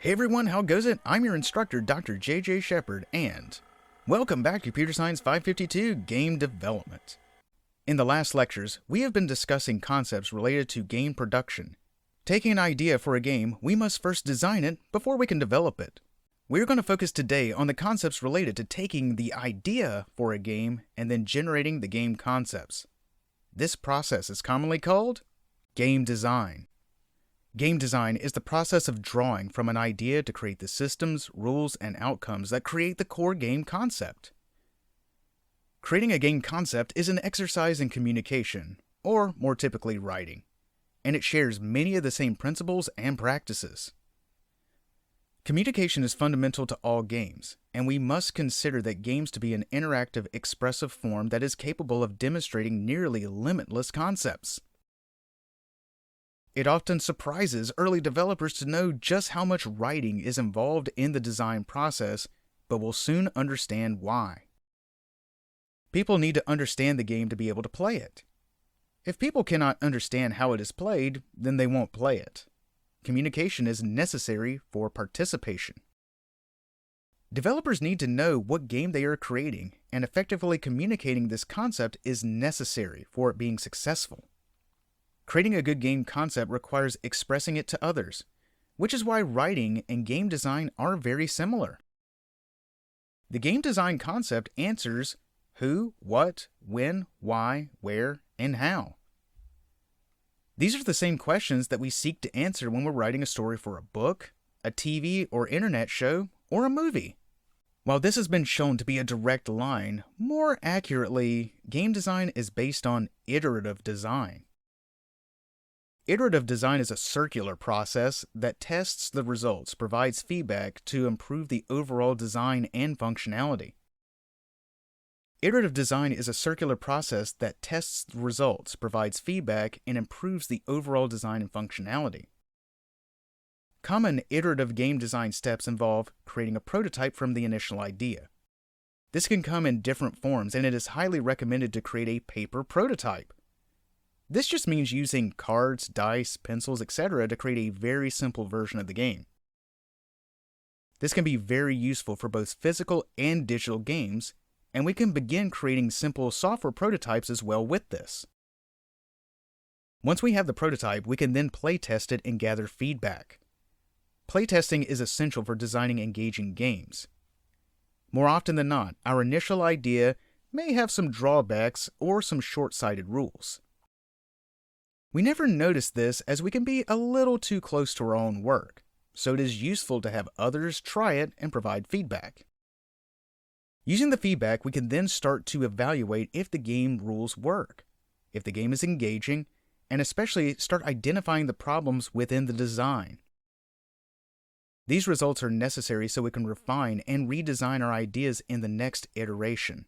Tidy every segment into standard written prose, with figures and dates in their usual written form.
Hey everyone, how goes it? I'm your instructor, Dr. JJ Shepard, and welcome back to Computer Science 552 Game Development. In the last lectures, we have been discussing concepts related to game production. Taking an idea for a game, we must first design it before we can develop it. We're going to focus today on the concepts related to taking the idea for a game and then generating the game concepts. This process is commonly called game design. Game design is the process of drawing from an idea to create the systems, rules, and outcomes that create the core game concept. Creating a game concept is an exercise in communication, or more typically writing, and it shares many of the same principles and practices. Communication is fundamental to all games, and we must consider that games to be an interactive, expressive form that is capable of demonstrating nearly limitless concepts. It often surprises early developers to know just how much writing is involved in the design process, but will soon understand why. People need to understand the game to be able to play it. If people cannot understand how it is played, then they won't play it. Communication is necessary for participation. Developers need to know what game they are creating, and effectively communicating this concept is necessary for it being successful. Creating a good game concept requires expressing it to others, which is why writing and game design are very similar. The game design concept answers who, what, when, why, where, and how. These are the same questions that we seek to answer when we're writing a story for a book, a TV or internet show, or a movie. While this has been shown to be a direct line, more accurately, game design is based on iterative design. Iterative design is a circular process that tests the results, provides feedback to improve the overall design and functionality. Iterative design is a circular process that tests the results, provides feedback, and improves the overall design and functionality. Common iterative game design steps involve creating a prototype from the initial idea. This can come in different forms, and it is highly recommended to create a paper prototype. This just means using cards, dice, pencils, etc. to create a very simple version of the game. This can be very useful for both physical and digital games, and we can begin creating simple software prototypes as well with this. Once we have the prototype, we can then play test it and gather feedback. Playtesting is essential for designing engaging games. More often than not, our initial idea may have some drawbacks or some short-sighted rules. We never notice this as we can be a little too close to our own work, so it is useful to have others try it and provide feedback. Using the feedback, we can then start to evaluate if the game rules work, if the game is engaging, and especially start identifying the problems within the design. These results are necessary so we can refine and redesign our ideas in the next iteration.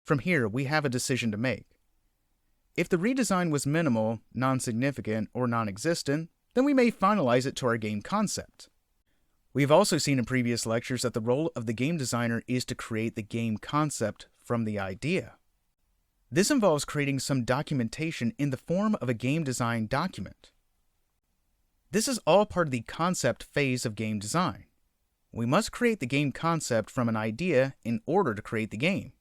From here, we have a decision to make. If the redesign was minimal, non-significant, or non-existent, then we may finalize it to our game concept. We've also seen in previous lectures that the role of the game designer is to create the game concept from the idea. This involves creating some documentation in the form of a game design document. This is all part of the concept phase of game design. We must create the game concept from an idea in order to create the game.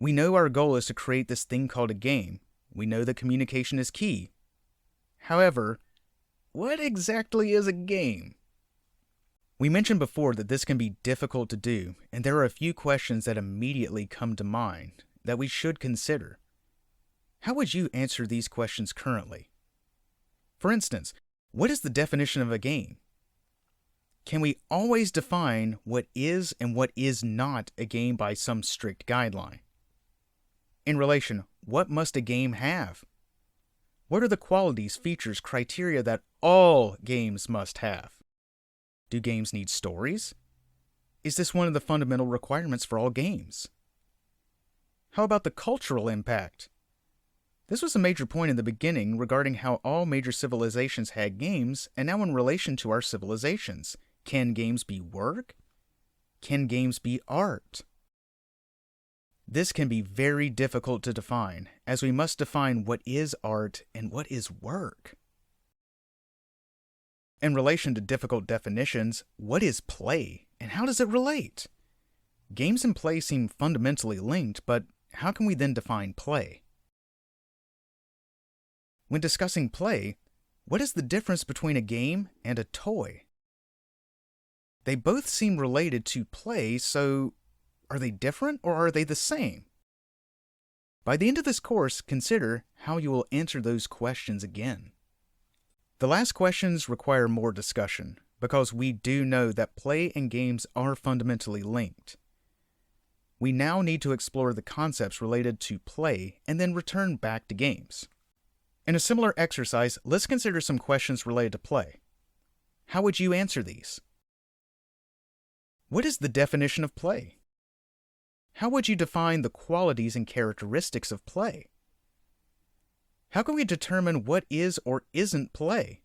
We know our goal is to create this thing called a game. We know that communication is key. However, what exactly is a game? We mentioned before that this can be difficult to do, and there are a few questions that immediately come to mind that we should consider. How would you answer these questions currently? For instance, what is the definition of a game? Can we always define what is and what is not a game by some strict guideline? In relation, what must a game have? What are the qualities, features, criteria that all games must have? Do games need stories? Is this one of the fundamental requirements for all games? How about the cultural impact? This was a major point in the beginning regarding how all major civilizations had games, and now in relation to our civilizations. Can games be work? Can games be art? This can be very difficult to define, as we must define what is art and what is work. In relation to difficult definitions, what is play and how does it relate? Games and play seem fundamentally linked, but how can we then define play? When discussing play, what is the difference between a game and a toy? They both seem related to play, so are they different or are they the same? By the end of this course, consider how you will answer those questions again. The last questions require more discussion, because we do know that play and games are fundamentally linked. We now need to explore the concepts related to play and then return back to games. In a similar exercise, let's consider some questions related to play. How would you answer these? What is the definition of play? How would you define the qualities and characteristics of play? How can we determine what is or isn't play?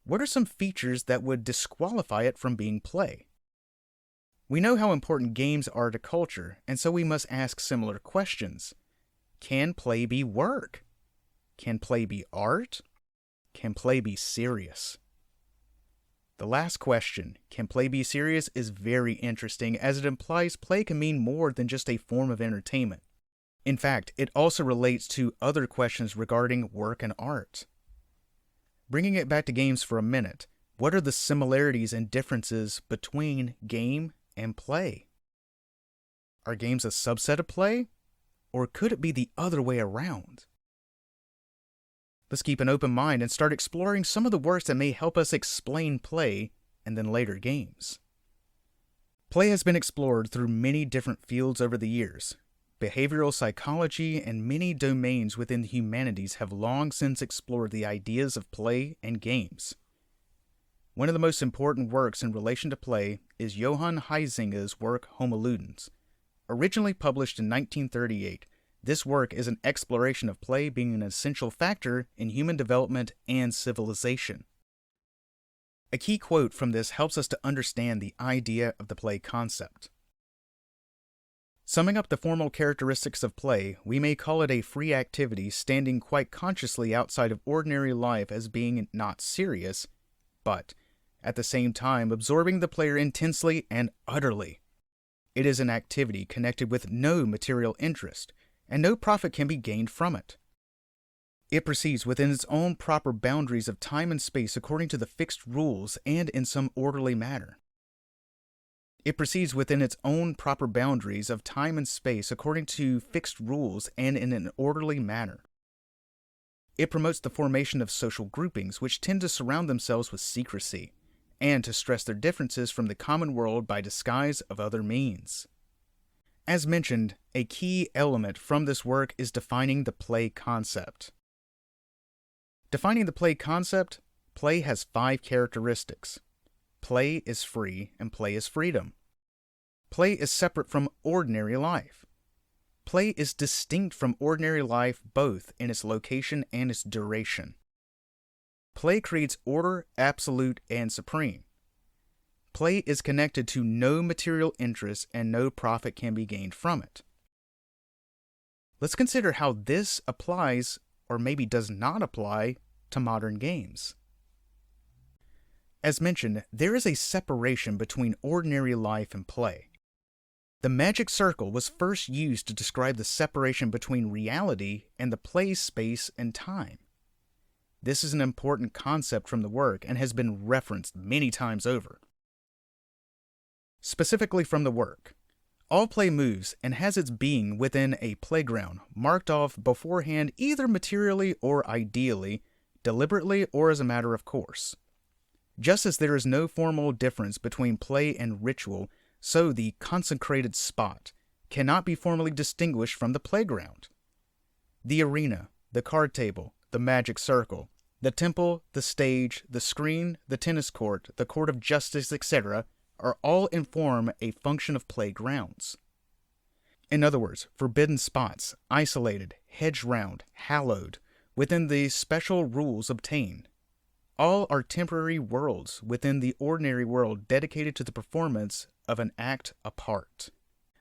What are some features that would disqualify it from being play? We know how important games are to culture, and so we must ask similar questions. Can play be work? Can play be art? Can play be serious? The last question, can play be serious, is very interesting as it implies play can mean more than just a form of entertainment. In fact, it also relates to other questions regarding work and art. Bringing it back to games for a minute, what are the similarities and differences between game and play? Are games a subset of play? Or could it be the other way around? Let's keep an open mind and start exploring some of the works that may help us explain play and then later games. Play has been explored through many different fields over the years. Behavioral psychology and many domains within the humanities have long since explored the ideas of play and games. One of the most important works in relation to play is Johann Huizinga's work Homo Ludens. Originally published in 1938, this work is an exploration of play being an essential factor in human development and civilization. A key quote from this helps us to understand the idea of the play concept. Summing up the formal characteristics of play, we may call it a free activity standing quite consciously outside of ordinary life as being not serious, but at the same time absorbing the player intensely and utterly. It is an activity connected with no material interest, and no profit can be gained from it. It proceeds within its own proper boundaries of time and space according to the fixed rules and in some orderly manner. It proceeds within its own proper boundaries of time and space according to fixed rules and in an orderly manner. It promotes the formation of social groupings which tend to surround themselves with secrecy, and to stress their differences from the common world by disguise of other means. As mentioned, a key element from this work is defining the play concept. Defining the play concept, play has 5 characteristics. Play is free and play is freedom. Play is separate from ordinary life. Play is distinct from ordinary life both in its location and its duration. Play creates order, absolute and supreme. Play is connected to no material interest and no profit can be gained from it. Let's consider how this applies, or maybe does not apply, to modern games. As mentioned, there is a separation between ordinary life and play. The magic circle was first used to describe the separation between reality and the play space and time. This is an important concept from the work and has been referenced many times over. Specifically from the work, all play moves and has its being within a playground marked off beforehand either materially or ideally, deliberately or as a matter of course. Just as there is no formal difference between play and ritual, so the consecrated spot cannot be formally distinguished from the playground. The arena, the card table, the magic circle, the temple, the stage, the screen, the tennis court, the court of justice, etc., are all in form a function of playgrounds. In other words, forbidden spots, isolated, hedged round, hallowed, within the special rules obtained. All are temporary worlds within the ordinary world dedicated to the performance of an act apart.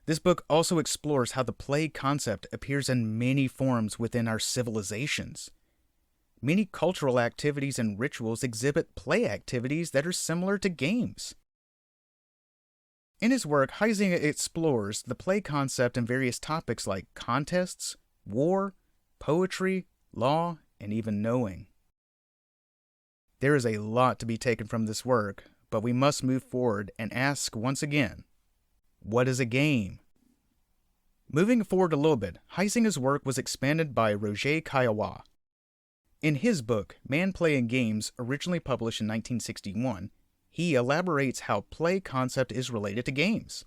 This book also explores how the play concept appears in many forms within our civilizations. Many cultural activities and rituals exhibit play activities that are similar to games. In his work, Huizinga explores the play concept in various topics like contests, war, poetry, law, and even knowing. There is a lot to be taken from this work, but we must move forward and ask once again, what is a game? Moving forward a little bit, Huizinga's work was expanded by Roger Kiowa. In his book, Man, Play, and Games, originally published in 1961, he elaborates how play concept is related to games.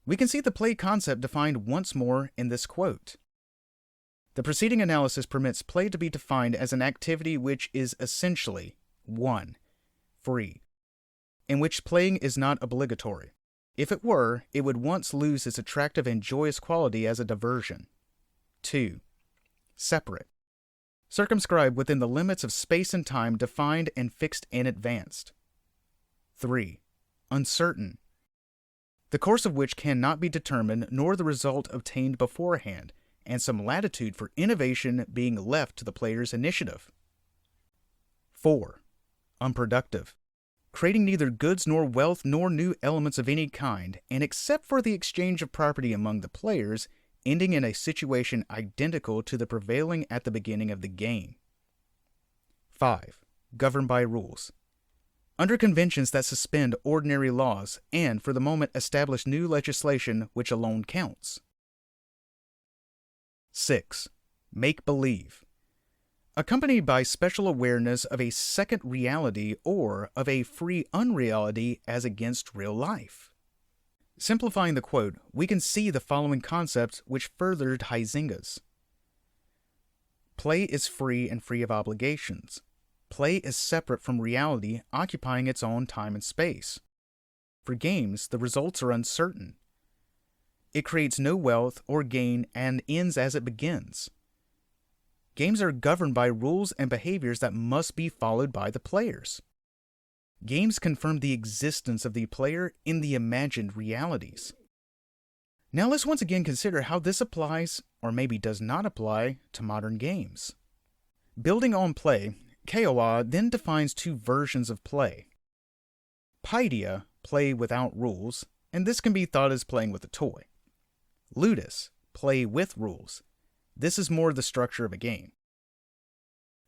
We can see the play concept defined once more in this quote. The preceding analysis permits play to be defined as an activity which is essentially 1. Free, in which playing is not obligatory. If it were, it would once lose its attractive and joyous quality as a diversion. 2. Separate, circumscribed within the limits of space and time defined and fixed in advance. 3. Uncertain, the course of which cannot be determined nor the result obtained beforehand, and some latitude for innovation being left to the player's initiative. 4. Unproductive, creating neither goods nor wealth nor new elements of any kind, and except for the exchange of property among the players, ending in a situation identical to the prevailing at the beginning of the game. 5. Governed by rules, under conventions that suspend ordinary laws and, for the moment, establish new legislation which alone counts. 6. Make-believe, accompanied by special awareness of a second reality or of a free unreality as against real life. Simplifying the quote, we can see the following concepts which furthered Huizinga's. Play is free and free of obligations. Play is separate from reality, occupying its own time and space. For games, the results are uncertain. It creates no wealth or gain and ends as it begins. Games are governed by rules and behaviors that must be followed by the players. Games confirm the existence of the player in the imagined realities. Now let's once again consider how this applies, or maybe does not apply, to modern games. Building on play, Kiowa then defines two versions of play. Paideia, play without rules, and this can be thought as playing with a toy. Ludus, play with rules. This is more the structure of a game.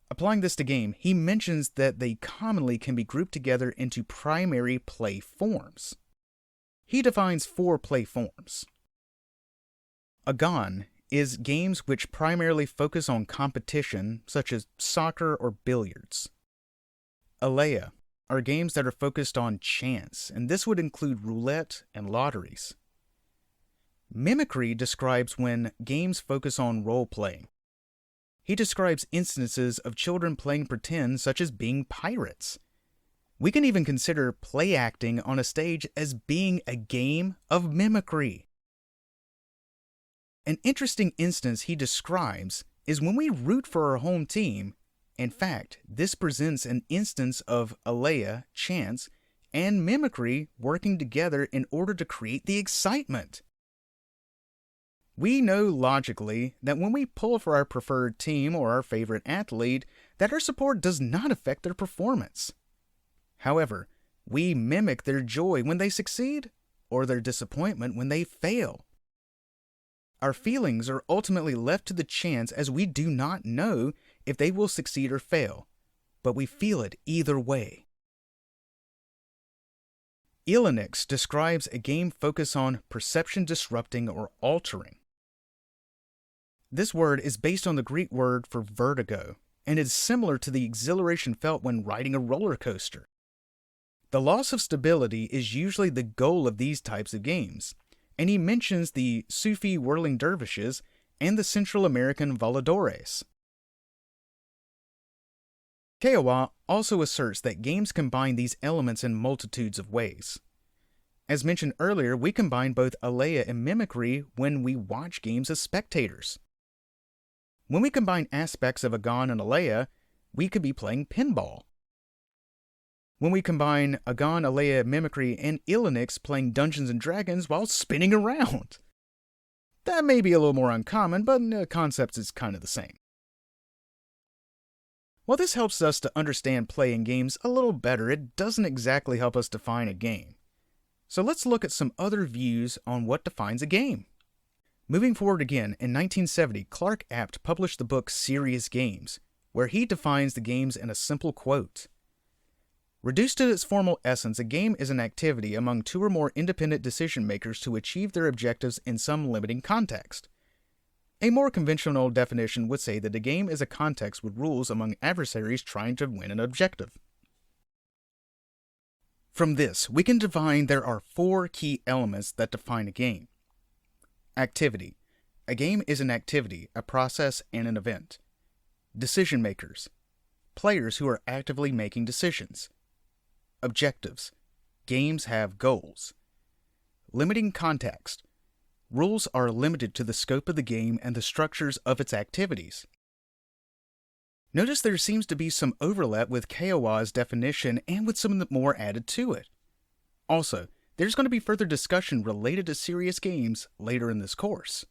Applying this to game, he mentions that they commonly can be grouped together into primary play forms. He defines 4 play forms. Agon is games which primarily focus on competition, such as soccer or billiards. Aleia are games that are focused on chance, and this would include roulette and lotteries. Mimicry describes when games focus on role-playing. He describes instances of children playing pretend, such as being pirates. We can even consider play acting on a stage as being a game of mimicry. An interesting instance he describes is when we root for our home team. In fact, this presents an instance of aleia, chance, and mimicry working together in order to create the excitement. We know logically that when we pull for our preferred team or our favorite athlete, that our support does not affect their performance. However, we mimic their joy when they succeed or their disappointment when they fail. Our feelings are ultimately left to the chance, as we do not know if they will succeed or fail, but we feel it either way. Ilinix describes a game focused on perception disrupting or altering. This word is based on the Greek word for vertigo, and is similar to the exhilaration felt when riding a roller coaster. The loss of stability is usually the goal of these types of games, and he mentions the Sufi whirling dervishes and the Central American voladores. Kiowa also asserts that games combine these elements in multitudes of ways. As mentioned earlier, we combine both aleia and mimicry when we watch games as spectators. When we combine aspects of Agon and aleia, we could be playing pinball. When we combine Agon, aleia, mimicry, and Ilinix playing Dungeons & Dragons while spinning around. That may be a little more uncommon, but the concept is kind of the same. While this helps us to understand playing games a little better, it doesn't exactly help us define a game. So let's look at some other views on what defines a game. Moving forward again, in 1970, Clark Apt published the book Serious Games, where he defines the games in a simple quote. Reduced to its formal essence, a game is an activity among two or more independent decision makers to achieve their objectives in some limiting context. A more conventional definition would say that a game is a context with rules among adversaries trying to win an objective. From this, we can define there are 4 key elements that define a game. Activity. A game is an activity, a process, and an event. Decision makers. Players who are actively making decisions. Objectives. Games have goals. Limiting context. Rules are limited to the scope of the game and the structures of its activities. Notice there seems to be some overlap with Kiowa's definition and with some more added to it. Also, there's going to be further discussion related to serious games later in this course.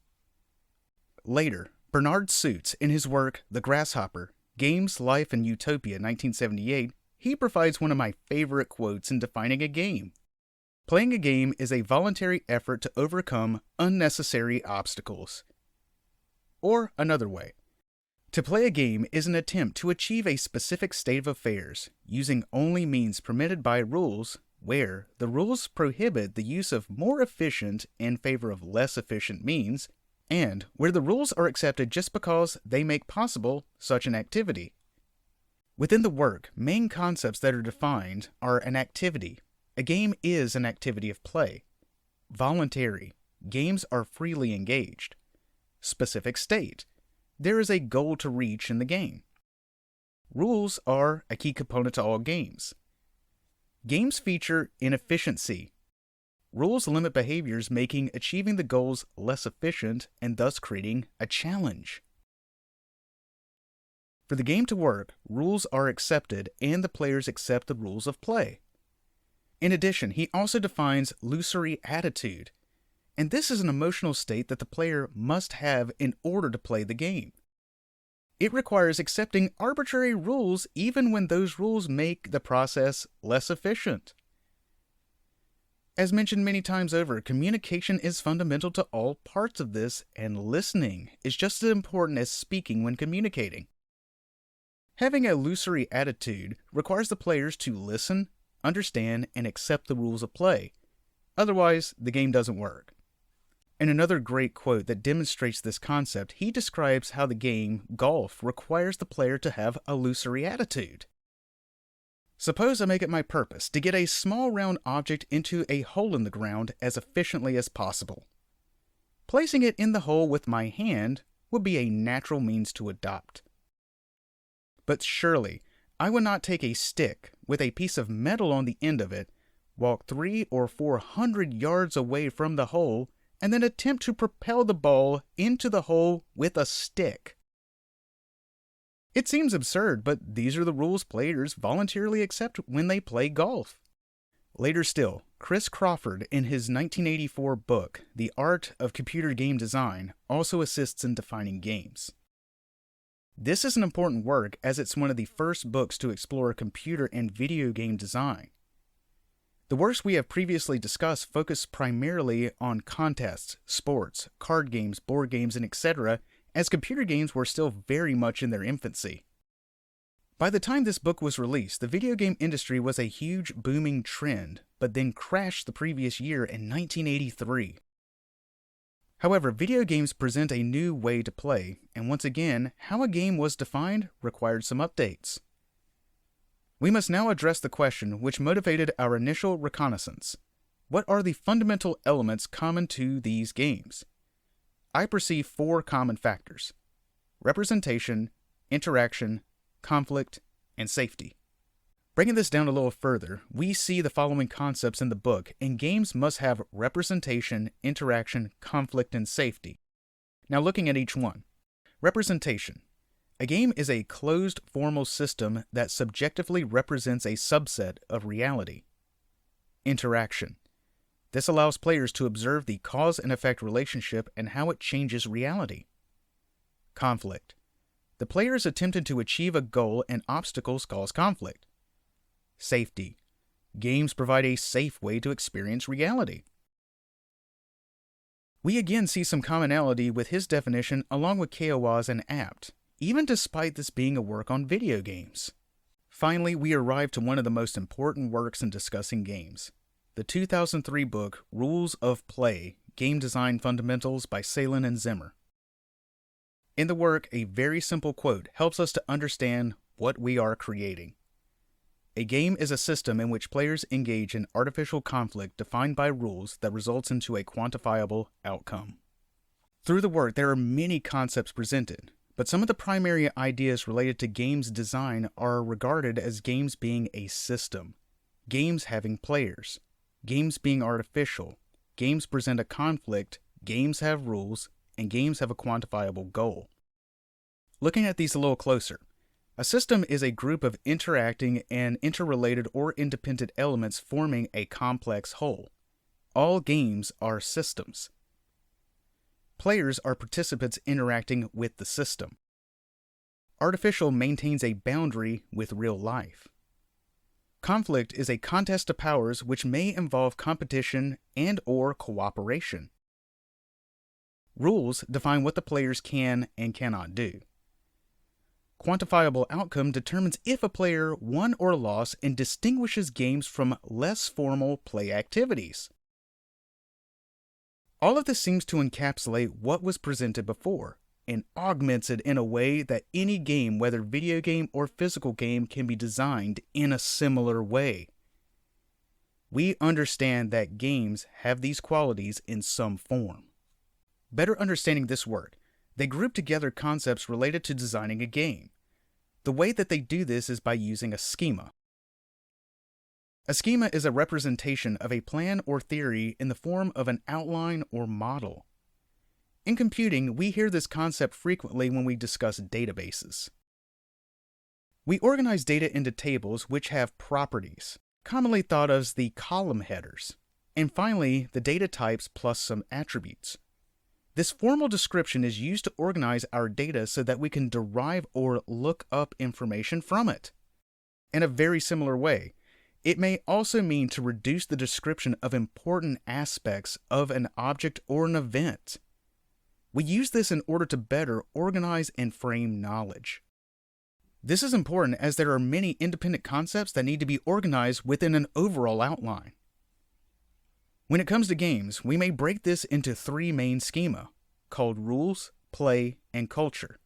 Later, Bernard Suits, in his work The Grasshopper, Games, Life, and Utopia 1978, he provides one of my favorite quotes in defining a game. Playing a game is a voluntary effort to overcome unnecessary obstacles. Or another way, to play a game is an attempt to achieve a specific state of affairs using only means permitted by rules where the rules prohibit the use of more efficient in favor of less efficient means, and where the rules are accepted just because they make possible such an activity. Within the work, main concepts that are defined are an activity. A game is an activity of play. Voluntary. Games are freely engaged. Specific state. There is a goal to reach in the game. Rules are a key component to all games. Games feature inefficiency. Rules limit behaviors, making achieving the goals less efficient and thus creating a challenge. For the game to work, rules are accepted and the players accept the rules of play. In addition, he also defines illusory attitude, and this is an emotional state that the player must have in order to play the game. It requires accepting arbitrary rules even when those rules make the process less efficient. As mentioned many times over, communication is fundamental to all parts of this, and listening is just as important as speaking when communicating. Having a illusory attitude requires the players to listen, understand, and accept the rules of play. Otherwise, the game doesn't work. In another great quote that demonstrates this concept, he describes how the game, golf, requires the player to have a illusory attitude. Suppose I make it my purpose to get a small round object into a hole in the ground as efficiently as possible. Placing it in the hole with my hand would be a natural means to adopt. But surely, I would not take a stick with a piece of metal on the end of it, walk 300 or 400 yards away from the hole, and then attempt to propel the ball into the hole with a stick. It seems absurd, but these are the rules players voluntarily accept when they play golf. Later still, Chris Crawford, in his 1984 book, The Art of Computer Game Design, also assists in defining games. This is an important work as it's one of the first books to explore computer and video game design. The works we have previously discussed focus primarily on contests, sports, card games, board games, and etc., as computer games were still very much in their infancy. By the time this book was released, the video game industry was a huge booming trend, but then crashed the previous year in 1983. However, video games present a new way to play, and once again, how a game was defined required some updates. We must now address the question which motivated our initial reconnaissance. What are the fundamental elements common to these games? I perceive 4 common factors: representation, interaction, conflict, and safety. Breaking this down a little further, we see the following concepts in the book, and games must have representation, interaction, conflict, and safety. Now looking at each one. Representation. A game is a closed formal system that subjectively represents a subset of reality. Interaction. This allows players to observe the cause and effect relationship and how it changes reality. Conflict. The player is attempting to achieve a goal and obstacles cause conflict. Safety. Games provide a safe way to experience reality. We again see some commonality with his definition along with Kiowa's and apt, even despite this being a work on video games. Finally, we arrive to one of the most important works in discussing games, the 2003 book Rules of Play, Game Design Fundamentals by Salen and Zimmer. In the work, a very simple quote helps us to understand what we are creating. A game is a system in which players engage in artificial conflict defined by rules that results into a quantifiable outcome. Through the work, there are many concepts presented, but some of the primary ideas related to games design are regarded as games being a system, games having players, games being artificial, games present a conflict, games have rules, and games have a quantifiable goal. Looking at these a little closer, a system is a group of interacting and interrelated or independent elements forming a complex whole. All games are systems. Players are participants interacting with the system. Artificial maintains a boundary with real life. Conflict is a contest of powers which may involve competition and/or cooperation. Rules define what the players can and cannot do. Quantifiable outcome determines if a player won or lost and distinguishes games from less formal play activities. All of this seems to encapsulate what was presented before and augments it in a way that any game, whether video game or physical game, can be designed in a similar way. We understand that games have these qualities in some form. Better understanding this work, they group together concepts related to designing a game. The way that they do this is by using a schema. A schema is a representation of a plan or theory in the form of an outline or model. In computing, we hear this concept frequently when we discuss databases. We organize data into tables which have properties, commonly thought of as the column headers, and finally the data types plus some attributes. This formal description is used to organize our data so that we can derive or look up information from it. In a very similar way, it may also mean to reduce the description of important aspects of an object or an event. We use this in order to better organize and frame knowledge. This is important as there are many independent concepts that need to be organized within an overall outline. When it comes to games, we may break this into three main schema, called rules, play, and culture.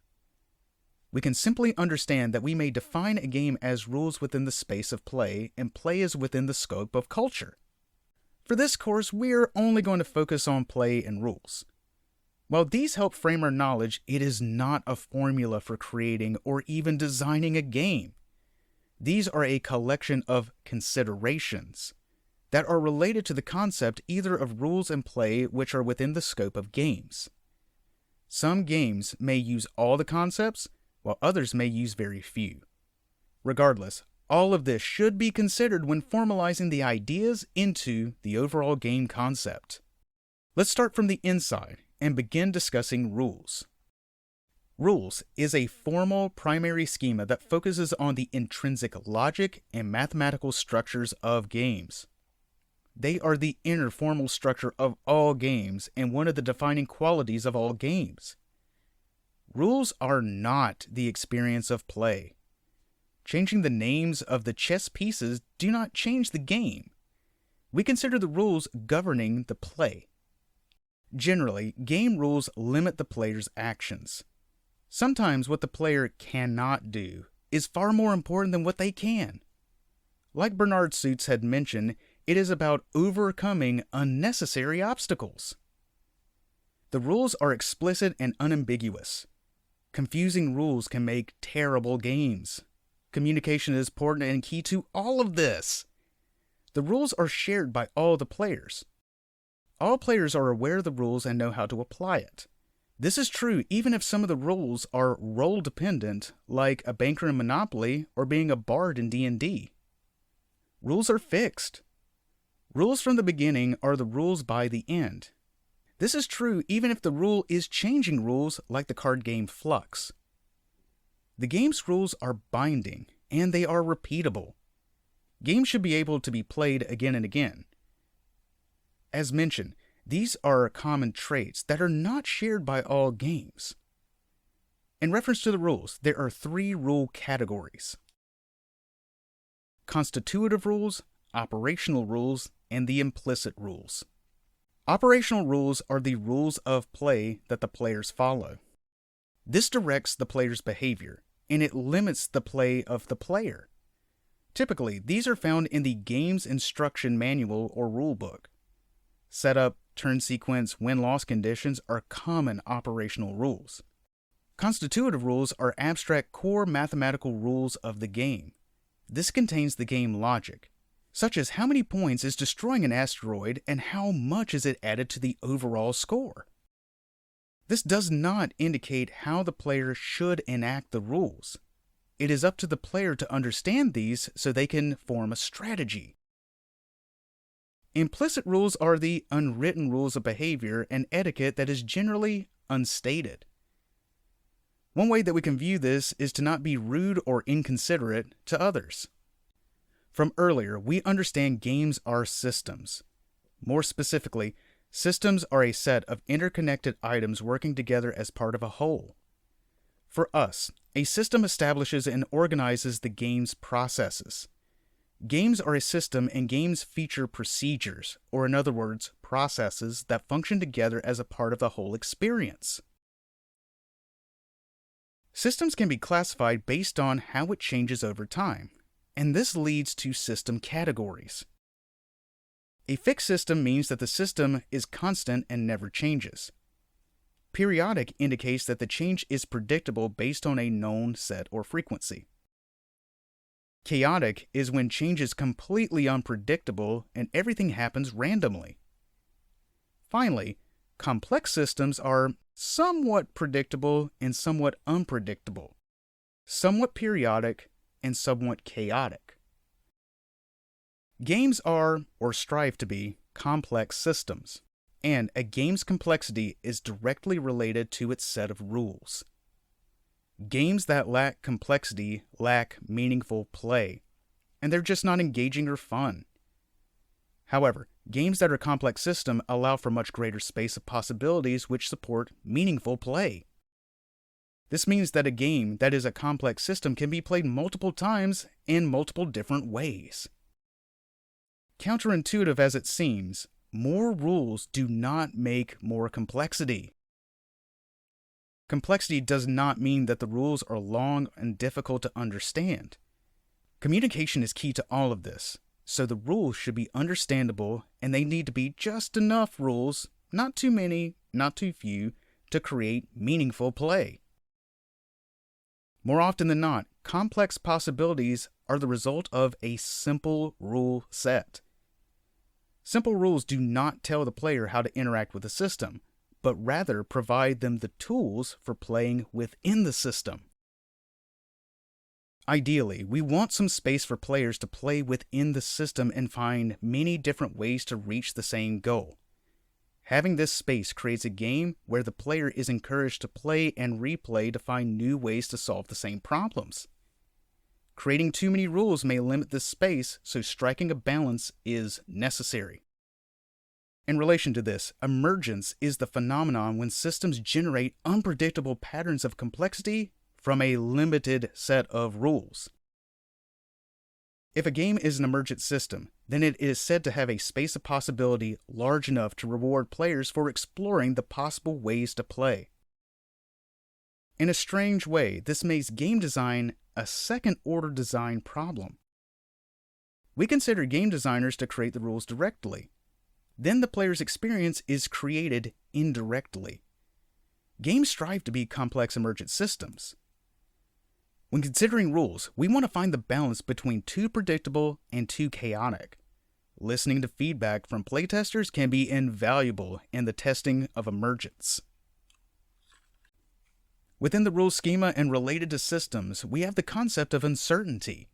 We can simply understand that we may define a game as rules within the space of play, and play is within the scope of culture. For this course, we're only going to focus on play and rules. While these help frame our knowledge, it is not a formula for creating or even designing a game. These are a collection of considerations that are related to the concept either of rules and play which are within the scope of games. Some games may use all the concepts, while others may use very few. Regardless, all of this should be considered when formalizing the ideas into the overall game concept. Let's start from the inside and begin discussing rules. Rules is a formal primary schema that focuses on the intrinsic logic and mathematical structures of games. They are the inner formal structure of all games and one of the defining qualities of all games. Rules are not the experience of play. Changing the names of the chess pieces do not change the game. We consider the rules governing the play. Generally, game rules limit the player's actions. Sometimes what the player cannot do is far more important than what they can. Like Bernard Suits had mentioned, it is about overcoming unnecessary obstacles. The rules are explicit and unambiguous. Confusing rules can make terrible games. Communication is important and key to all of this. The rules are shared by all the players. All players are aware of the rules and know how to apply it. This is true even if some of the rules are role-dependent, like a banker in Monopoly or being a bard in D&D. Rules are fixed. Rules from the beginning are the rules by the end. This is true even if the rule is changing rules like the card game Flux. The game's rules are binding, and they are repeatable. Games should be able to be played again and again. As mentioned, these are common traits that are not shared by all games. In reference to the rules, there are 3 rule categories: constitutive rules, operational rules, and the implicit rules. Operational rules are the rules of play that the players follow. This directs the player's behavior, and it limits the play of the player. Typically, these are found in the game's instruction manual or rulebook. Setup, turn sequence, win-loss conditions are common operational rules. Constitutive rules are abstract core mathematical rules of the game. This contains the game logic, such as how many points is destroying an asteroid and how much is it added to the overall score. This does not indicate how the player should enact the rules. It is up to the player to understand these so they can form a strategy. Implicit rules are the unwritten rules of behavior and etiquette that is generally unstated. One way that we can view this is to not be rude or inconsiderate to others. From earlier, we understand games are systems. More specifically, systems are a set of interconnected items working together as part of a whole. For us, a system establishes and organizes the game's processes. Games are a system, and games feature procedures, or in other words, processes that function together as a part of the whole experience. Systems can be classified based on how it changes over time, and this leads to system categories. A fixed system means that the system is constant and never changes. Periodic indicates that the change is predictable based on a known set or frequency. Chaotic is when change is completely unpredictable and everything happens randomly. Finally, complex systems are somewhat predictable and somewhat unpredictable, somewhat periodic and somewhat chaotic. Games are, or strive to be, complex systems, and a game's complexity is directly related to its set of rules. Games that lack complexity lack meaningful play, and they're just not engaging or fun. However, games that are complex systems allow for much greater space of possibilities which support meaningful play. This means that a game that is a complex system can be played multiple times in multiple different ways. Counterintuitive as it seems, more rules do not make more complexity. Complexity does not mean that the rules are long and difficult to understand. Communication is key to all of this, so the rules should be understandable and they need to be just enough rules, not too many, not too few, to create meaningful play. More often than not, complex possibilities are the result of a simple rule set. Simple rules do not tell the player how to interact with the system, but rather provide them the tools for playing within the system. Ideally, we want some space for players to play within the system and find many different ways to reach the same goal. Having this space creates a game where the player is encouraged to play and replay to find new ways to solve the same problems. Creating too many rules may limit this space, so striking a balance is necessary. In relation to this, emergence is the phenomenon when systems generate unpredictable patterns of complexity from a limited set of rules. If a game is an emergent system, then it is said to have a space of possibility large enough to reward players for exploring the possible ways to play. In a strange way, this makes game design a second-order design problem. We consider game designers to create the rules directly. Then the player's experience is created indirectly. Games strive to be complex emergent systems. When considering rules, we want to find the balance between too predictable and too chaotic. Listening to feedback from playtesters can be invaluable in the testing of emergence. Within the rule schema and related to systems, we have the concept of uncertainty.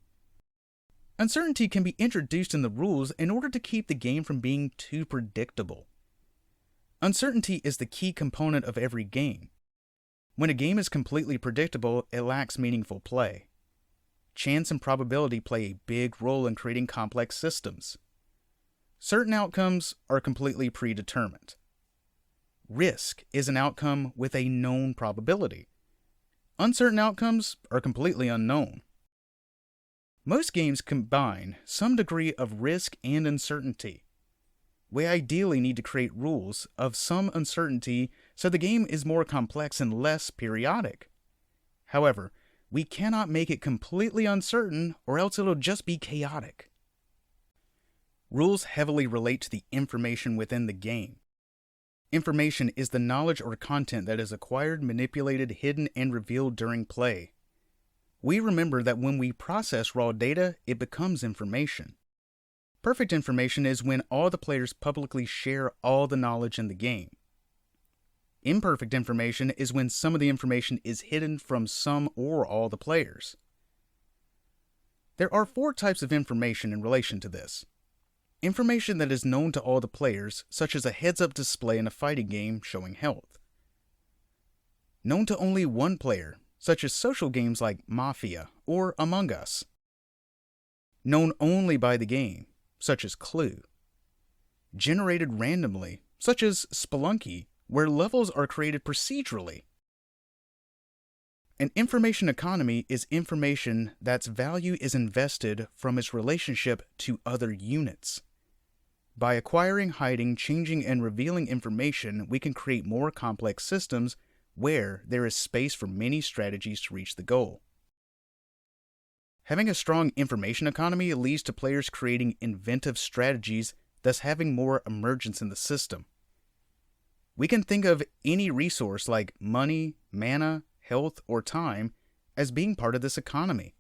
Uncertainty can be introduced in the rules in order to keep the game from being too predictable. Uncertainty is the key component of every game. When a game is completely predictable, it lacks meaningful play. Chance and probability play a big role in creating complex systems. Certain outcomes are completely predetermined. Risk is an outcome with a known probability. Uncertain outcomes are completely unknown. Most games combine some degree of risk and uncertainty. We ideally need to create rules of some uncertainty so the game is more complex and less periodic. However, we cannot make it completely uncertain or else it'll just be chaotic. Rules heavily relate to the information within the game. Information is the knowledge or content that is acquired, manipulated, hidden, and revealed during play. We remember that when we process raw data, it becomes information. Perfect information is when all the players publicly share all the knowledge in the game. Imperfect information is when some of the information is hidden from some or all the players. There are 4 types of information in relation to this. Information that is known to all the players, such as a heads-up display in a fighting game showing health. Known to only one player, such as social games like Mafia or Among Us. Known only by the game, such as Clue. Generated randomly, such as Spelunky, where levels are created procedurally. An information economy is information that's value is invested from its relationship to other units. By acquiring, hiding, changing, and revealing information, we can create more complex systems where there is space for many strategies to reach the goal. Having a strong information economy leads to players creating inventive strategies, thus having more emergence in the system. We can think of any resource like money, mana, health, or time as being part of this economy.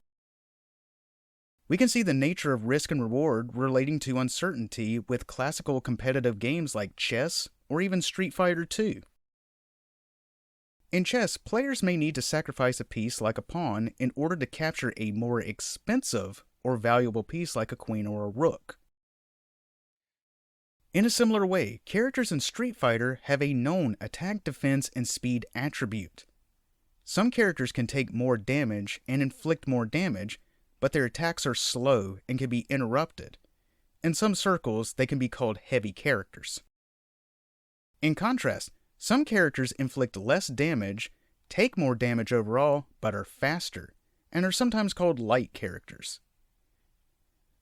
We can see the nature of risk and reward relating to uncertainty with classical competitive games like chess or even Street Fighter II. In chess, players may need to sacrifice a piece like a pawn in order to capture a more expensive or valuable piece like a queen or a rook. In a similar way, characters in Street Fighter have a known attack, defense, and speed attribute. Some characters can take more damage and inflict more damage, but their attacks are slow and can be interrupted. In some circles, they can be called heavy characters. In contrast, some characters inflict less damage, take more damage overall, but are faster, and are sometimes called light characters.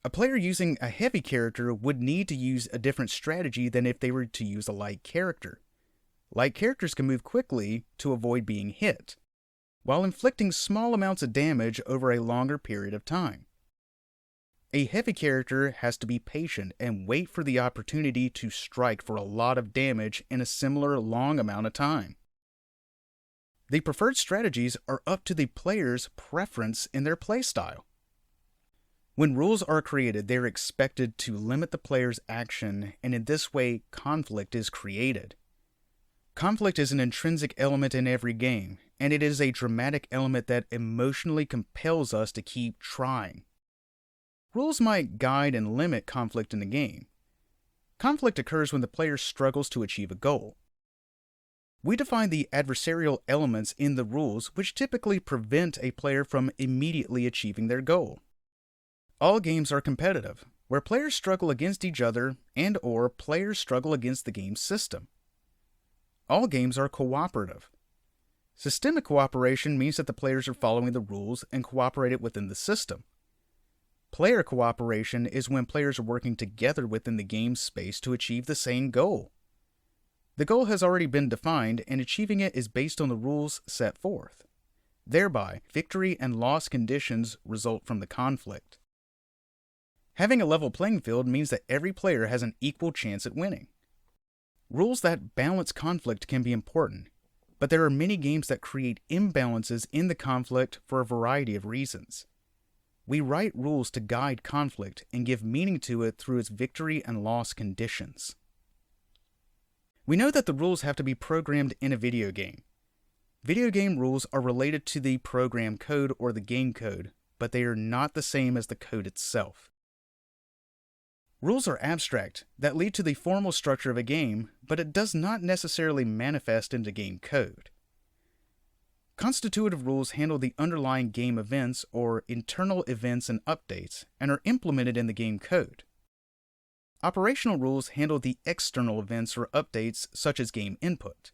A player using a heavy character would need to use a different strategy than if they were to use a light character. Light characters can move quickly to avoid being hit, while inflicting small amounts of damage over a longer period of time. A heavy character has to be patient and wait for the opportunity to strike for a lot of damage in a similar long amount of time. The preferred strategies are up to the player's preference in their playstyle. When rules are created, they are expected to limit the player's action, and in this way, conflict is created. Conflict is an intrinsic element in every game, and it is a dramatic element that emotionally compels us to keep trying. Rules might guide and limit conflict in the game. Conflict occurs when the player struggles to achieve a goal. We define the adversarial elements in the rules, which typically prevent a player from immediately achieving their goal. All games are competitive, where players struggle against each other and/or players struggle against the game system. All games are cooperative. Systemic cooperation means that the players are following the rules and cooperated within the system. Player cooperation is when players are working together within the game space to achieve the same goal. The goal has already been defined, and achieving it is based on the rules set forth. Thereby, victory and loss conditions result from the conflict. Having a level playing field means that every player has an equal chance at winning. Rules that balance conflict can be important, but there are many games that create imbalances in the conflict for a variety of reasons. We write rules to guide conflict and give meaning to it through its victory and loss conditions. We know that the rules have to be programmed in a video game. Video game rules are related to the program code or the game code, but they are not the same as the code itself. Rules are abstract that lead to the formal structure of a game, but it does not necessarily manifest into game code. Constitutive rules handle the underlying game events or internal events and updates and are implemented in the game code. Operational rules handle the external events or updates such as game input.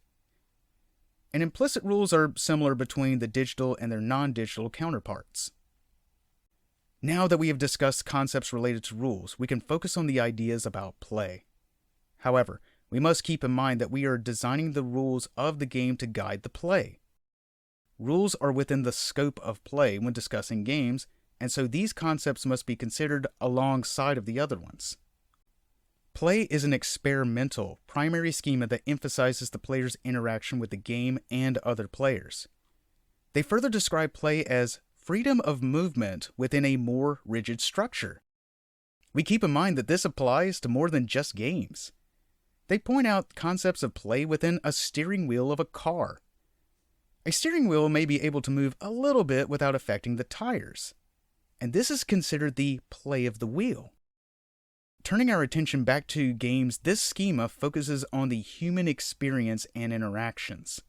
And implicit rules are similar between the digital and their non-digital counterparts. Now that we have discussed concepts related to rules, we can focus on the ideas about play. However, we must keep in mind that we are designing the rules of the game to guide the play. Rules are within the scope of play when discussing games, and so these concepts must be considered alongside of the other ones. Play is an experimental, primary schema that emphasizes the player's interaction with the game and other players. They further describe play as freedom of movement within a more rigid structure. We keep in mind that this applies to more than just games. They point out concepts of play within a steering wheel of a car. A steering wheel may be able to move a little bit without affecting the tires, and this is considered the play of the wheel. Turning our attention back to games, this schema focuses on the human experience and interactions.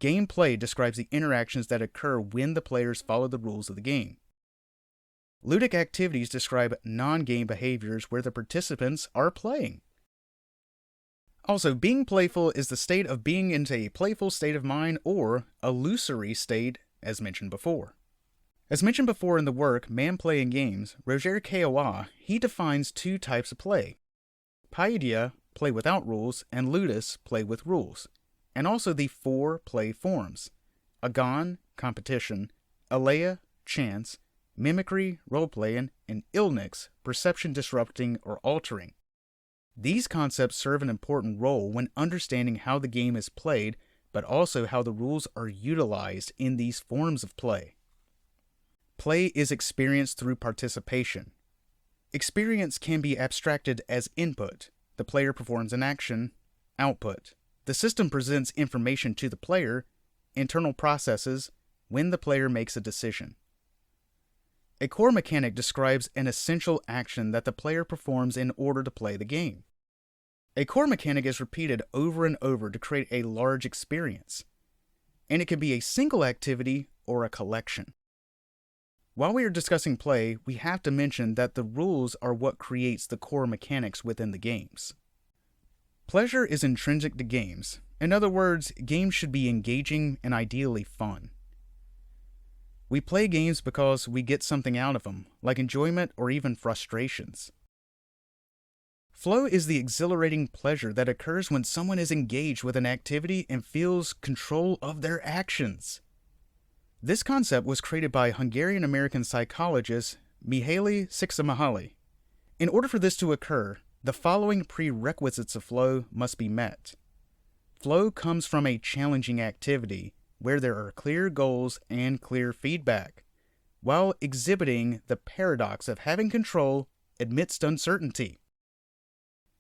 Gameplay describes the interactions that occur when the players follow the rules of the game. Ludic activities describe non-game behaviors where the participants are playing. Also, being playful is the state of being into a playful state of mind or illusory state, as mentioned before. As mentioned before in the work Man Play in Games, Roger Caillois, he defines two types of play. Paideia, play without rules, and ludus, play with rules, and also the four play forms: agon, competition, aleia, chance, mimicry, role-playing, and illnix, perception disrupting or altering. These concepts serve an important role when understanding how the game is played, but also how the rules are utilized in these forms of play. Play is experienced through participation. Experience can be abstracted as input. The player performs an action. Output. The system presents information to the player. Internal processes. When the player makes a decision. A core mechanic describes an essential action that the player performs in order to play the game. A core mechanic is repeated over and over to create a large experience, and it can be a single activity or a collection. While we are discussing play, we have to mention that the rules are what creates the core mechanics within the games. Pleasure is intrinsic to games. In other words, games should be engaging and ideally fun. We play games because we get something out of them, like enjoyment or even frustrations. Flow is the exhilarating pleasure that occurs when someone is engaged with an activity and feels control of their actions. This concept was created by Hungarian-American psychologist Mihaly Csikszentmihalyi. In order for this to occur, the following prerequisites of flow must be met. Flow comes from a challenging activity where there are clear goals and clear feedback, while exhibiting the paradox of having control amidst uncertainty.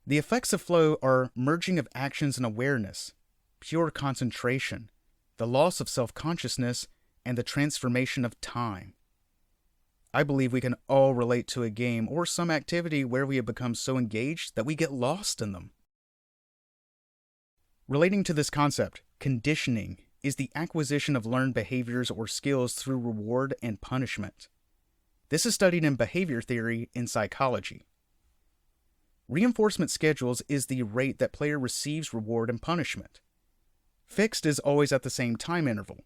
The effects of flow are merging of actions and awareness, pure concentration, the loss of self-consciousness, and the transformation of time. I believe we can all relate to a game or some activity where we have become so engaged that we get lost in them. Relating to this concept, conditioning is the acquisition of learned behaviors or skills through reward and punishment. This is studied in behavior theory in psychology. Reinforcement schedules is the rate that player receives reward and punishment. Fixed is always at the same time interval.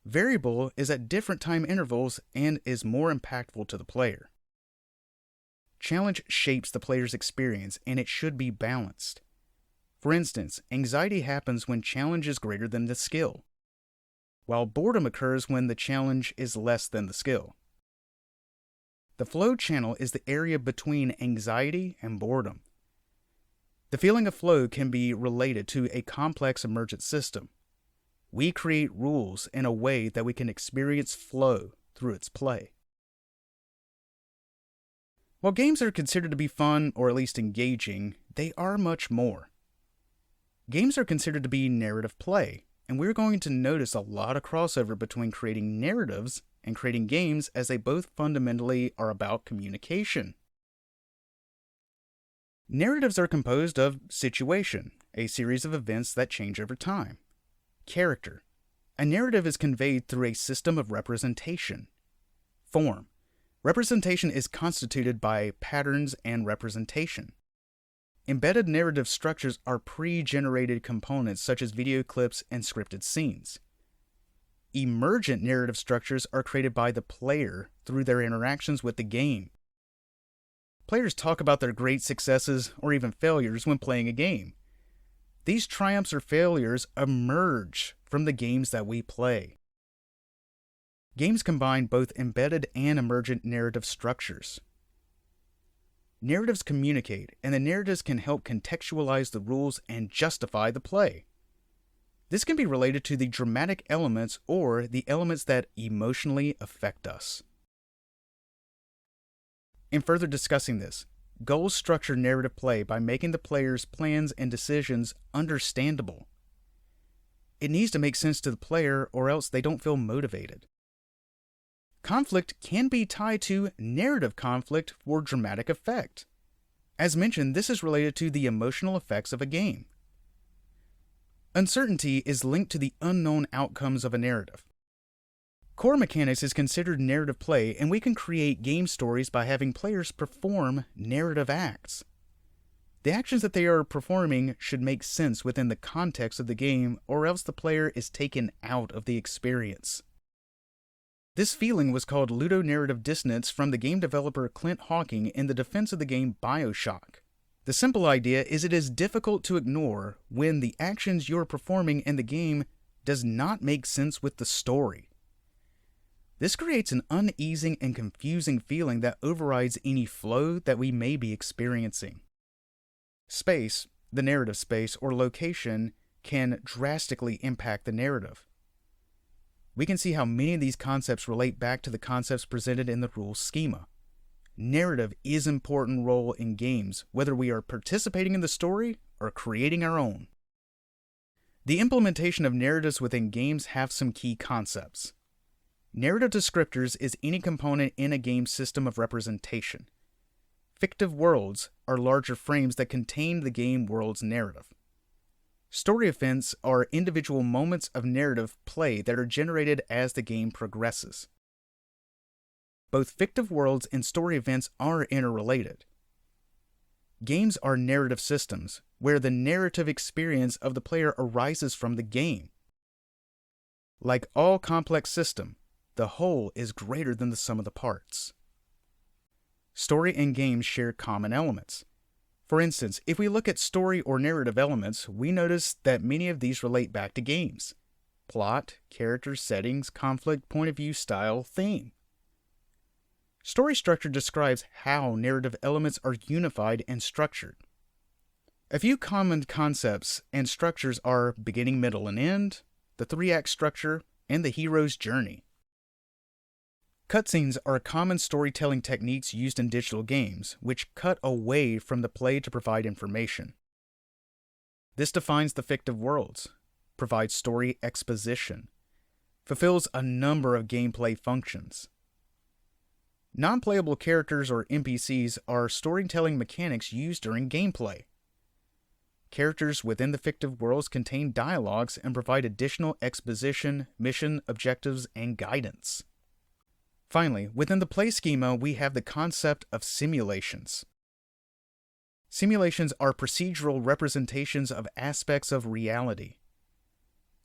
Variable is at different time intervals and is more impactful to the player. Challenge shapes the player's experience and it should be balanced. For instance, anxiety happens when challenge is greater than the skill, while boredom occurs when the challenge is less than the skill. The flow channel is the area between anxiety and boredom. The feeling of flow can be related to a complex emergent system. We create rules in a way that we can experience flow through its play. While games are considered to be fun or at least engaging, they are much more. Games are considered to be narrative play, and we're going to notice a lot of crossover between creating narratives and creating games as they both fundamentally are about communication. Narratives are composed of situation, a series of events that change over time. Character, A narrative is conveyed through a system of representation. Form. Representation is constituted by patterns and representation. Embedded narrative structures are pre-generated components such as video clips and scripted scenes. Emergent narrative structures are created by the player through their interactions with the game. Players talk about their great successes or even failures when playing a game. These triumphs or failures emerge from the games that we play. Games combine both embedded and emergent narrative structures. Narratives communicate, and the narratives can help contextualize the rules and justify the play. This can be related to the dramatic elements or the elements that emotionally affect us. In further discussing this, goals structure narrative play by making the player's plans and decisions understandable. It needs to make sense to the player or else they don't feel motivated. Conflict can be tied to narrative conflict for dramatic effect. As mentioned, this is related to the emotional effects of a game. Uncertainty is linked to the unknown outcomes of a narrative. Core mechanics is considered narrative play, and we can create game stories by having players perform narrative acts. The actions that they are performing should make sense within the context of the game, or else the player is taken out of the experience. This feeling was called ludonarrative dissonance from the game developer Clint Hawking in the defense of the game BioShock. The simple idea is it is difficult to ignore when the actions you're performing in the game does not make sense with the story. This creates an uneasy and confusing feeling that overrides any flow that we may be experiencing. Space, the narrative space or location, can drastically impact the narrative. We can see how many of these concepts relate back to the concepts presented in the rules schema. Narrative is an important role in games, whether we are participating in the story or creating our own. The implementation of narratives within games have some key concepts. Narrative descriptors is any component in a game system of representation. Fictive worlds are larger frames that contain the game world's narrative. Story events are individual moments of narrative play that are generated as the game progresses. Both fictive worlds and story events are interrelated. Games are narrative systems, where the narrative experience of the player arises from the game. Like all complex systems, the whole is greater than the sum of the parts. Story and games share common elements. For instance, if we look at story or narrative elements, we notice that many of these relate back to games. Plot, characters, settings, conflict, point of view, style, theme. Story structure describes how narrative elements are unified and structured. A few common concepts and structures are beginning, middle, and end, the three-act structure, and the hero's journey. Cutscenes are common storytelling techniques used in digital games, which cut away from the play to provide information. This defines the fictive worlds, provides story exposition, fulfills a number of gameplay functions. Non-playable characters or NPCs are storytelling mechanics used during gameplay. Characters within the fictive worlds contain dialogues and provide additional exposition, mission, objectives, and guidance. Finally, within the play schema, we have the concept of simulations. Simulations are procedural representations of aspects of reality.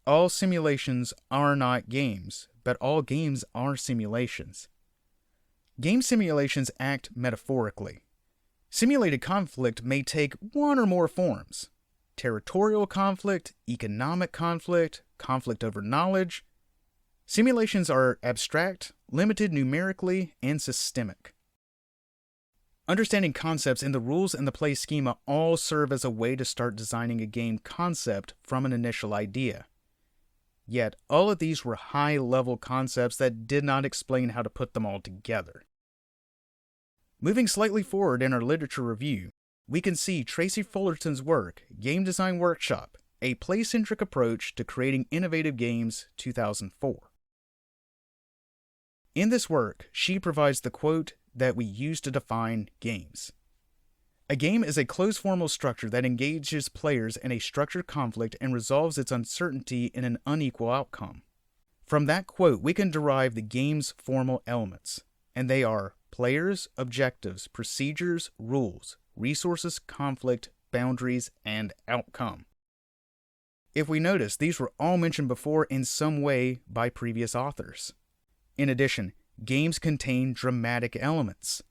All simulations are not games, but all games are simulations. Game simulations act metaphorically. Simulated conflict may take one or more forms: territorial conflict, economic conflict, conflict over knowledge. Simulations are abstract, limited numerically, and systemic. Understanding concepts in the rules and the play schema all serve as a way to start designing a game concept from an initial idea. Yet, all of these were high-level concepts that did not explain how to put them all together. Moving slightly forward in our literature review, we can see Tracy Fullerton's work, Game Design Workshop, A Play-Centric Approach to Creating Innovative Games, 2004. In this work, she provides the quote that we use to define games. A game is a closed formal structure that engages players in a structured conflict and resolves its uncertainty in an unequal outcome. From that quote, we can derive the game's formal elements, and they are players, objectives, procedures, rules, resources, conflict, boundaries, and outcome. If we notice, these were all mentioned before in some way by previous authors. In addition, games contain dramatic elements.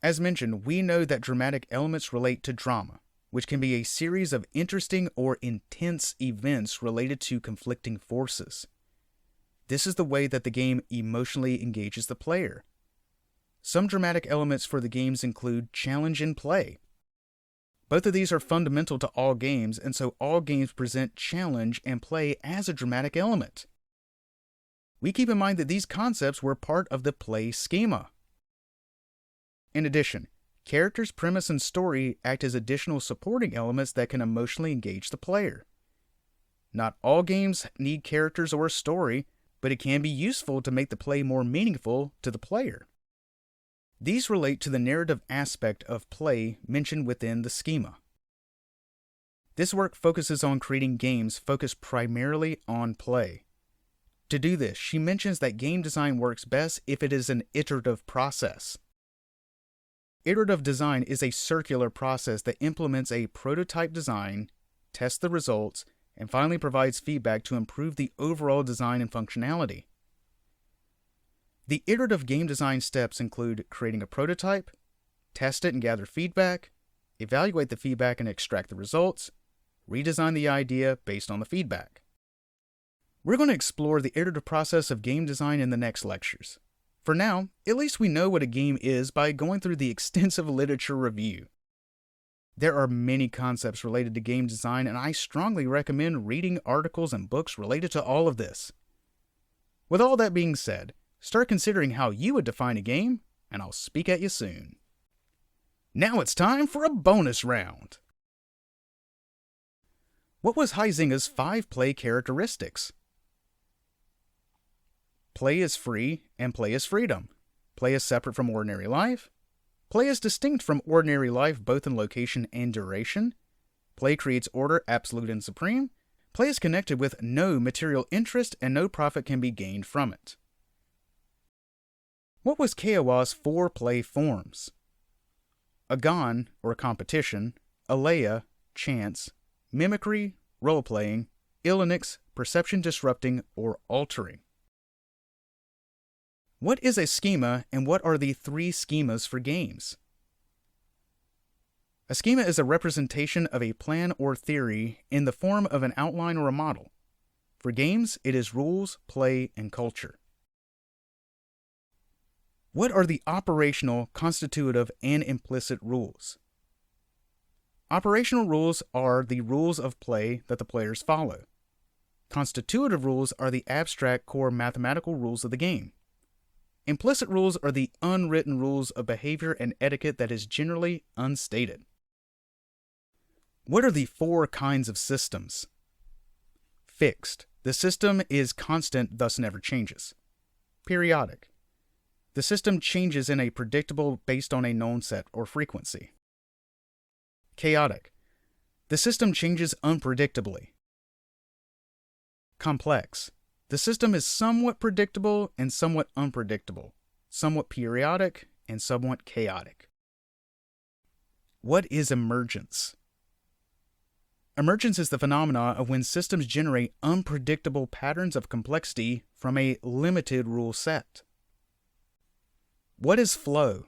As mentioned, we know that dramatic elements relate to drama, which can be a series of interesting or intense events related to conflicting forces. This is the way that the game emotionally engages the player. Some dramatic elements for the games include challenge and play. Both of these are fundamental to all games, and so all games present challenge and play as a dramatic element. We keep in mind that these concepts were part of the play schema. In addition, characters, premise, and story act as additional supporting elements that can emotionally engage the player. Not all games need characters or a story, but it can be useful to make the play more meaningful to the player. These relate to the narrative aspect of play mentioned within the schema. This work focuses on creating games focused primarily on play. To do this, she mentions that game design works best if it is an iterative process. Iterative design is a circular process that implements a prototype design, tests the results, and finally provides feedback to improve the overall design and functionality. The iterative game design steps include creating a prototype, test it and gather feedback, evaluate the feedback and extract the results, redesign the idea based on the feedback. We're going to explore the iterative process of game design in the next lectures. For now, at least we know what a game is by going through the extensive literature review. There are many concepts related to game design, and I strongly recommend reading articles and books related to all of this. With all that being said, start considering how you would define a game, and I'll speak at you soon. Now it's time for a bonus round. What was Huizinga's 5 play characteristics? Play is free and play is freedom. Play is separate from ordinary life. Play is distinct from ordinary life both in location and duration. Play creates order, absolute and supreme. Play is connected with no material interest and no profit can be gained from it. What was Kiowa's 4 play forms? Agon, or competition, Alea, chance, mimicry, role-playing, Ilinix, perception disrupting or altering. What is a schema, and what are the 3 schemas for games? A schema is a representation of a plan or theory in the form of an outline or a model. For games, it is rules, play, and culture. What are the operational, constitutive, and implicit rules? Operational rules are the rules of play that the players follow. Constitutive rules are the abstract core mathematical rules of the game. Implicit rules are the unwritten rules of behavior and etiquette that is generally unstated. What are the 4 kinds of systems? Fixed. The system is constant, thus never changes. Periodic. The system changes in a predictable based on a known set or frequency. Chaotic. The system changes unpredictably. Complex. The system is somewhat predictable and somewhat unpredictable, somewhat periodic and somewhat chaotic. What is emergence? Emergence is the phenomena of when systems generate unpredictable patterns of complexity from a limited rule set. What is flow?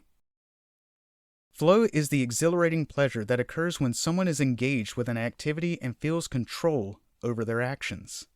Flow is the exhilarating pleasure that occurs when someone is engaged with an activity and feels control over their actions.